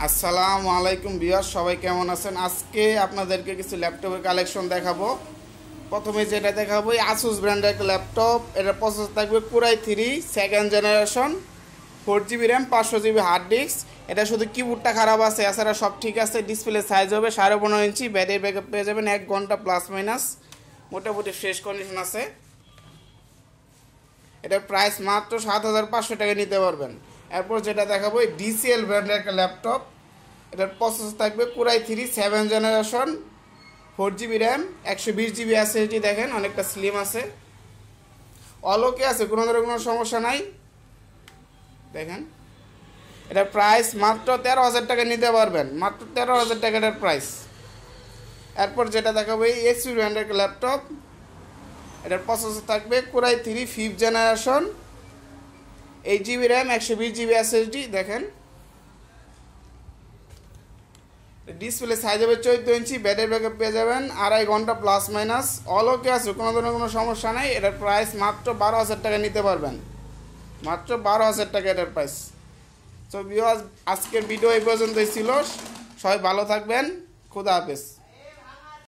আসসালামু আলাইকুম ভিউয়ার্স, সবাই কেমন আছেন? আজকে আপনাদেরকে কিছু ল্যাপটপের কালেকশন দেখাবো। প্রথমে যেটা দেখাবো, এই আসুস ব্র্যান্ডের একটা ল্যাপটপ। এটার প্রসেসর থাকবে core i 3 second generation, 4GB RAM, 500GB hard disk. এটা শুধু কিবোর্ডটা খারাপ আছে, এছাড়া সব ঠিক আছে। ডিসপ্লে সাইজ হবে 15.5 ইঞ্চি। ব্যাটারি ব্যাকআপ পেয়ে যাবেন 1 ঘন্টা প্লাস মাইনাস, মোটামুটি ফ্রেশ কন্ডিশন আছে। এটার প্রাইস মাত্র 7,500 টাকা নিতে পারবেন। এরপর যেটা দেখাবো, এই ডিসিএল ব্র্যান্ডের একটা ল্যাপটপ। এটার প্রসেসর থাকবে core i 3 7 generation, 4GB RAM, 120GB SSD। দেখেন অনেকটা স্লিম আছে, অলোকে আছে, কোনো ধরনের কোনো সমস্যা নাই। দেখেন এটার প্রাইস মাত্র 13,000 টাকা নিতে পারবেন, মাত্র 13,000 টাকা এটার প্রাইস। এরপর যেটা দেখাবো, এই এইচপি ব্র্যান্ডের একটা ল্যাপটপ। এটার প্রসেসর থাকবে core i 3 5th generation, 8GB RAM, 120GB SSD। দেখেন ডিসপ্লে সাইজ হবে 14 ইঞ্চি। ব্যাটারি ব্যাকআপ পেয়ে যাবেন 2.5 ঘন্টা প্লাস মাইনাস, অল ওকে আছে, কোনো ধরনের কোনো সমস্যা নেই। এটার প্রাইস মাত্র 12,000 টাকা নিতে পারবেন, মাত্র 12,000 টাকা এটার প্রাইস। তো ভিউয়ার্স, আজকের ভিডিও এই পর্যন্তই ছিল। সবাই ভালো থাকবেন, খুদা হাফেজ।